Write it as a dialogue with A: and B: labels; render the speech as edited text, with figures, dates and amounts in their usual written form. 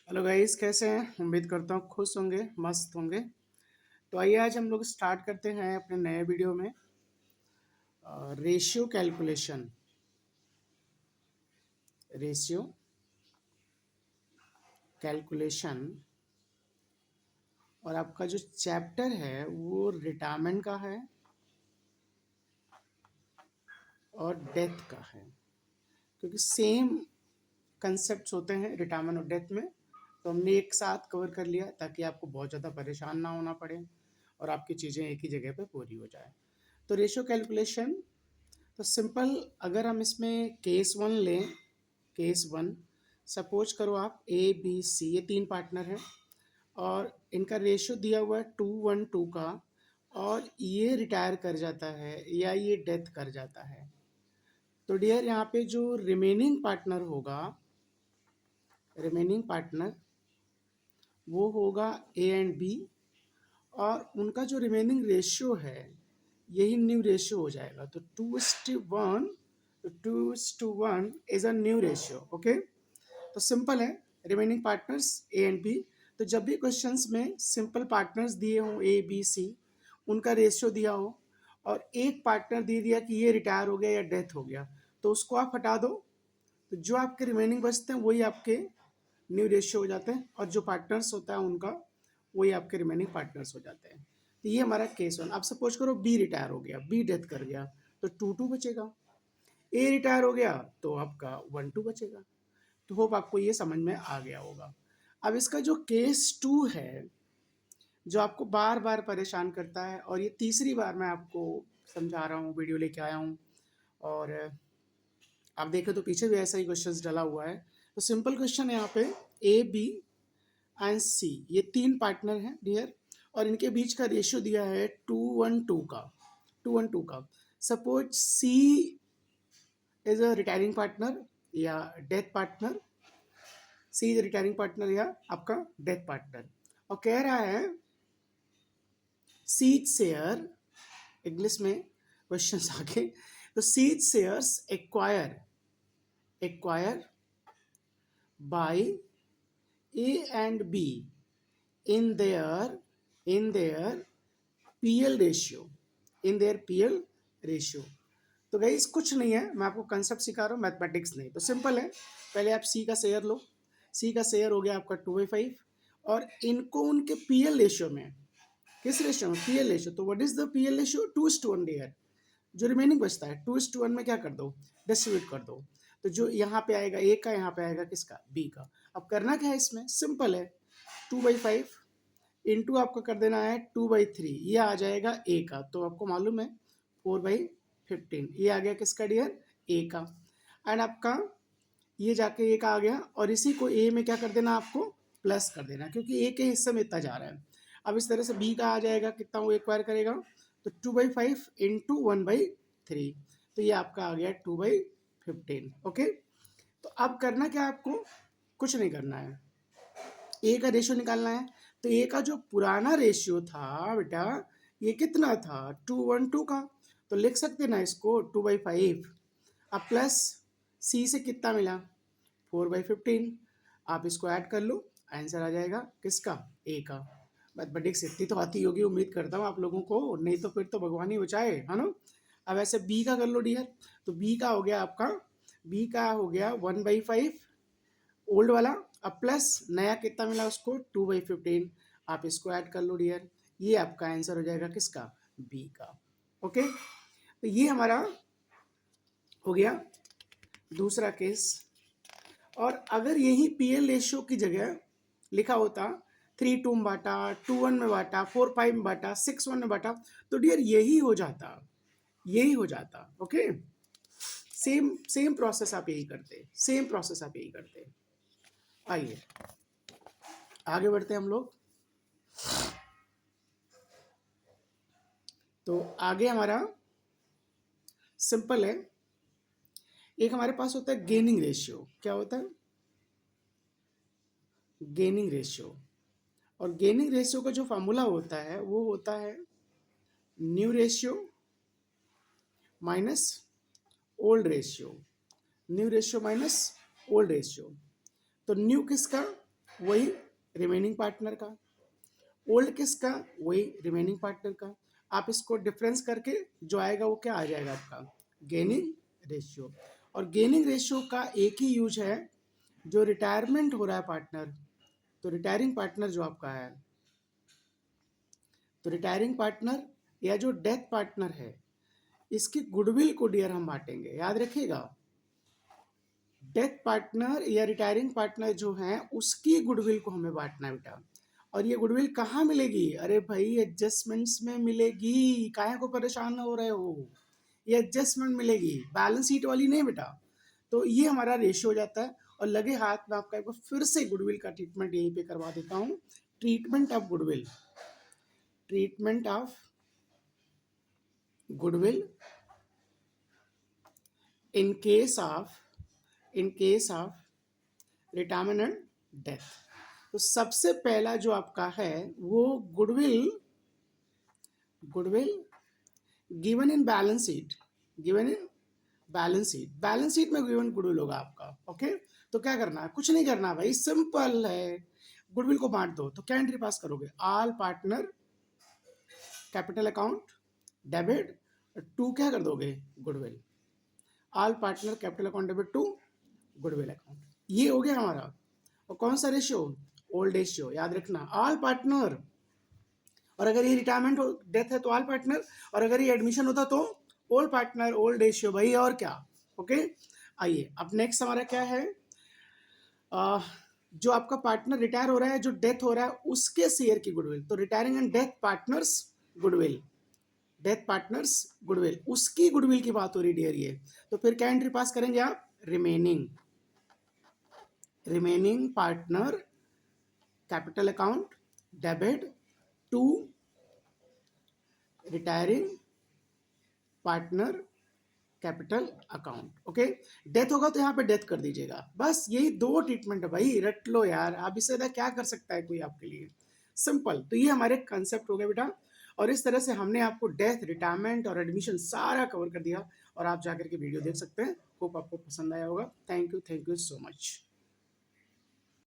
A: Hello guys, कैसे हैं? उम्मीद करता हूँ खुश होंगे, मस्त होंगे। तो आइए आज हम लोग स्टार्ट करते हैं अपने नए वीडियो में रेशियो कैलकुलेशन। रेशियो कैलकुलेशन और आपका जो चैप्टर है वो रिटायरमेंट का है और डेथ का है, क्योंकि सेम कंसेप्ट्स होते हैं रिटायरमेंट और डेथ में। तो हमने एक साथ कवर कर लिया ताकि आपको बहुत ज़्यादा परेशान ना होना पड़े और आपकी चीज़ें एक ही जगह पे पूरी हो जाए। तो रेशियो कैलकुलेशन तो सिंपल, अगर हम इसमें केस वन लें, केस वन सपोज करो आप ए बी सी ये तीन पार्टनर हैं और इनका रेशियो दिया हुआ है 2:1 का, और ये रिटायर कर जाता है या ये डेथ कर जाता है। तो डियर यहाँ पे जो रिमेनिंग पार्टनर होगा, रिमेनिंग पार्टनर वो होगा ए एंड बी, और उनका जो रिमेनिंग रेशियो है यही न्यू रेशियो हो जाएगा। तो 2:1, 2:1 is a new ratio. Okay, तो सिंपल है, remaining partners A and B. तो जब भी क्वेश्चंस में सिंपल पार्टनर्स दिए हों ए बी सी, उनका रेशियो दिया हो और एक पार्टनर दे दिया कि ये रिटायर हो गया या डेथ हो गया, तो उसको आप हटा दो। तो जो आपके रिमेनिंग बचते हैं वही आपके न्यू रेशियो हो जाते हैं, और जो पार्टनर्स होता है उनका वही आपके रिमेनिंग पार्टनर्स हो जाते हैं। तो ये हमारा केस वन। अब सपोज करो बी रिटायर हो गया, बी डेथ कर गया, तो 2:2 बचेगा। ए रिटायर हो गया तो आपका 1:2 बचेगा। तो होप आपको ये समझ में आ गया होगा। अब इसका जो केस टू है, जो आपको बार बार परेशान करता है, और ये तीसरी बार मैं आपको समझा रहा हूँ, वीडियो लेके आया हूँ, और आप देखें तो पीछे भी ऐसा ही क्वेश्चन डला हुआ है। तो सिंपल क्वेश्चन है यहाँ पे, ए बी एंड सी ये तीन पार्टनर हैं डियर, और इनके बीच का रेशियो दिया है 2:1 का, 2:1 का। Suppose C is a retiring partner या death partner, C is retiring partner या आपका डेथ पार्टनर, और कह रहा है सीज शेयर, इंग्लिश में क्वेश्चन आगे। तो C's shares acquire by A and B in their PL ratio, in their PL ratio. तो गाइस कुछ नहीं है, मैं आपको कंसेप्ट सिखा रहा हूँ, मैथमेटिक्स नहीं। तो सिंपल है, पहले आप सी का शेयर लो। सी का शेयर हो गया आपका 2/5, और इनको उनके पीएल रेशियो में, किस रेशियो में? PL ratio. तो what is the PL ratio? 2:1 dear. जो रिमेनिंग बचता है 2:1 में क्या कर दो? डिस्ट्रीब्यूट कर दो। तो जो यहाँ पे आएगा ए का, यहाँ पे आएगा किसका? बी का। अब करना क्या है इसमें? सिंपल है, 2/5 इंटू आपका कर देना है 2/3, ये आ जाएगा ए का। तो आपको मालूम है 4/15, ये आ गया किसका डियर? ए का। एंड आपका ये जाके ए का आ गया, और इसी को ए में क्या कर देना आपको? प्लस कर देना, क्योंकि ए के हिस्से में इतना जा रहा है। अब इस तरह से बी का आ जाएगा, कितना वो एक्वायर करेगा? तो 2/5 इंटू 1/3, तो ये आपका आ गया 2/15। ओके, तो अब करना क्या आपको? कुछ नहीं करना है, ए का रेशियो निकालना है। तो ए का जो पुराना रेशियो था बेटा, ये कितना था? 2:1 का। तो लिख सकते ना इसको 2/5। अब प्लस सी से कितना मिला? 4/15। आप इसको ऐड कर लो, आंसर आ जाएगा किसका? ए का। मैथमेटिक्स इतनी तो आती होगी, उम्मीद करता हूँ आप लोगों को, नहीं तो फिर तो भगवान ही बचाए, है ना। अब ऐसे बी का कर लो डियर। तो बी का हो गया आपका, बी का हो गया 1/5 ओल्ड वाला, अब प्लस नया कितना मिला उसको? 2/15। आप इसको ऐड कर लो डियर, ये आपका आंसर हो जाएगा किसका? बी का। ओके, तो ये हमारा हो गया दूसरा केस। और अगर यही पीएल रेशियो की जगह लिखा होता 3:2 में बांटा, 2:1 में बांटा, 4:5 में बांटा, 6:1 में बांटा, तो डियर यही हो जाता, यही हो जाता। ओके, सेम सेम प्रोसेस आप यही करते, सेम प्रोसेस आप यही करते। आइए आगे बढ़ते हैं हम लोग। तो आगे हमारा सिंपल है, एक हमारे पास होता है गेनिंग रेशियो। क्या होता है? Gaining ratio. और गेनिंग रेशियो का जो फॉर्मूला होता है वो होता है new ratio minus old ratio, new ratio minus old ratio. तो न्यू किसका? वही रिमेनिंग पार्टनर का, ओल्ड किसका, वही रिमेनिंग पार्टनर का। आप इसको डिफरेंस करके जो आएगा वो क्या आ जाएगा आपका, गेनिंग रेशियो। और गेनिंग रेशियो का एक ही यूज है, जो रिटायरमेंट हो रहा है पार्टनर, तो रिटायरिंग पार्टनर जो आपका है, तो रिटायरिंग पार्टनर या जो डेथ पार्टनर है, इसकी गुडविल को डियर हम बांटेंगे, याद रखिएगा। डेथ पार्टनर या रिटायरिंग पार्टनर जो है उसकी गुडविल को हमें बांटना है बेटा। और ये गुडविल कहाँ मिलेगी, अरे भाई एडजस्टमेंट्स में मिलेगी, काहे को परेशान हो रहे हो, ये एडजस्टमेंट मिलेगी, बैलेंस शीट वाली नहीं बेटा। तो ये हमारा रेशियो हो जाता है। और लगे हाथ में आपका एक बार फिर से गुडविल का ट्रीटमेंट यहीं पे करवा देता हूँ। Treatment of goodwill, treatment of goodwill in case of, in case of retirement and death. तो सबसे पहला जो आपका है वो goodwill, goodwill given in balance sheet, given in balance sheet, balance sheet में गिवन गुडविल होगा आपका। ओके, तो क्या करना है, कुछ नहीं करना भाई, सिंपल है, गुडविल को बांट दो। तो क्या एंट्री पास करोगे, all partner capital account debit to, क्या कर दोगे, goodwill, all partner capital account debit to goodwill account. ये हो गया हमारा। और कौन सा रेशियो, ओल्ड रेशियो, याद रखना ऑल पार्टनर। और अगर ये रिटायरमेंट हो, डेथ है तो ऑल पार्टनर, और अगर ये एडमिशन होता तो ओल्ड पार्टनर, ओल्ड रेशियो भाई, और क्या। ओके, आइए अब नेक्स्ट हमारा क्या है, जो आपका पार्टनर रिटायर हो रहा है, जो डेथ हो रहा है, उसके शेयर की गुडविल। तो retiring and death partners goodwill, death partners goodwill, उसकी गुडविल की बात हो रही डियर ये। तो फिर क्या एंट्री पास करेंगे आप, remaining, remaining partner capital account debit to retiring partner capital account. Okay, death होगा तो यहाँ पे डेथ कर दीजिएगा, बस यही दो ट्रीटमेंट है भाई, रट लो यार, आप इससे ज्यादा क्या कर सकता है कोई आपके लिए, सिंपल। तो ये हमारे कंसेप्ट हो गए बेटा। और इस तरह से हमने आपको डेथ, रिटायरमेंट और एडमिशन सारा कवर कर दिया। और आप जाकर के वीडियो देख सकते हैं, होप आपको पसंद आया होगा। Thank you so much.